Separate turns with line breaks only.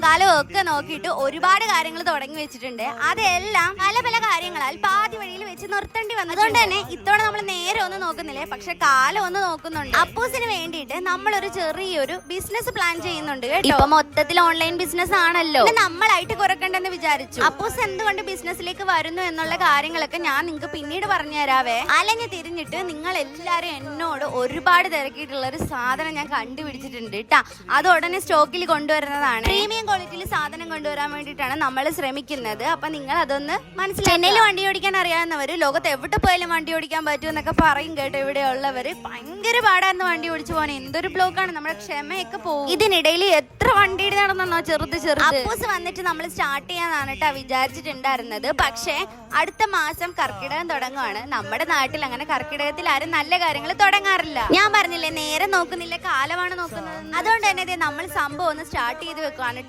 കാലവും ഒക്കെ നോക്കിയിട്ട് ഒരുപാട് കാര്യങ്ങൾ തുടങ്ങി വെച്ചിട്ടുണ്ട്. അതെല്ലാം പല പല കാര്യങ്ങളാൽ പാതി വഴിയിൽ വെച്ച് നിർത്തേണ്ടി വന്നു. അതുകൊണ്ട് തന്നെ ഇത്തവണ നമ്മൾ നേരെ ഒന്നും നോക്കുന്നില്ലേ, പക്ഷെ കാലം ഒന്ന് നോക്കുന്നുണ്ട്. അപ്പൂസിന് വേണ്ടിയിട്ട് നമ്മളൊരു ചെറിയൊരു ബിസിനസ് പ്ലാൻ ചെയ്യുന്നുണ്ട് കേട്ടോ. ഇപ്പൊ മൊത്തത്തിൽ ഓൺലൈൻ ബിസിനസ് ആണല്ലോ, നമ്മളായിട്ട് കുറക്കണ്ടെന്ന് വിചാരിച്ചു. അപ്പൂസ് എന്തുകൊണ്ട് ബിസിനസ്സിലേക്ക് വരുന്നു എന്നുള്ള കാര്യങ്ങളൊക്കെ ഞാൻ നിങ്ങൾക്ക് പിന്നീട് പറഞ്ഞു തരാവേ. അലഞ്ഞു തിരിഞ്ഞിട്ട് നിങ്ങൾ എല്ലാരും എന്നോട് ഒരുപാട് തിരക്കിയിട്ടുള്ള ഒരു സാധനം ഞാൻ കണ്ടുപിടിച്ചിട്ടുണ്ട് കേട്ടാ. അത് ഉടനെ സ്റ്റോക്കിൽ കൊണ്ടുവരുന്നതാണ്. പ്രീമിയം ക്വാളിറ്റിയിൽ സാധനം കൊണ്ടുവരാൻ വേണ്ടിയിട്ടാണ് നമ്മൾ ശ്രമിക്കുന്നത്. അപ്പൊ നിങ്ങൾ അതൊന്ന് മനസ്സിലാക്കി. ചെന്നൈയിൽ വണ്ടി ഓടിക്കാൻ അറിയാവുന്നവര് ലോകത്ത് എവിടെ പോയാലും വണ്ടി ഓടിക്കാൻ പറ്റും എന്നൊക്കെ പറയും കേട്ടോ. ഇവിടെ ഉള്ളവര് ഭയങ്കര പാടാന്ന് വണ്ടി ഓടിച്ചു പോകാൻ. എന്തൊരു ബ്ലോക്കാണ്, നമ്മുടെ ക്ഷമയൊക്കെ പോകും. ഇതിനിടയിൽ എത്ര വണ്ടി നടന്നോ ചെറുത് ചെറുത്. അപ്പൂസ് വന്നിട്ട് നമ്മൾ സ്റ്റാർട്ട് ചെയ്യാന്നാണ് കേട്ടോ വിചാരിച്ചിട്ടുണ്ടായിരുന്നത്. പക്ഷേ അടുത്ത മാസം കർക്കിടകം തുടങ്ങുവാണ്. നമ്മുടെ നാട്ടിൽ അങ്ങനെ കർക്കിടകത്തിൽ ആരും നല്ല കാര്യങ്ങൾ തുടങ്ങാറില്ല. ഞാൻ പറഞ്ഞില്ലേ നേരെ നോക്കുന്നില്ല, കാലമാണ് നോക്കുന്നത്. അതുകൊണ്ട് തന്നെ നമ്മൾ സംഭവം ഒന്ന് സ്റ്റാർട്ട് ചെയ്ത് വെക്കുവാണ്.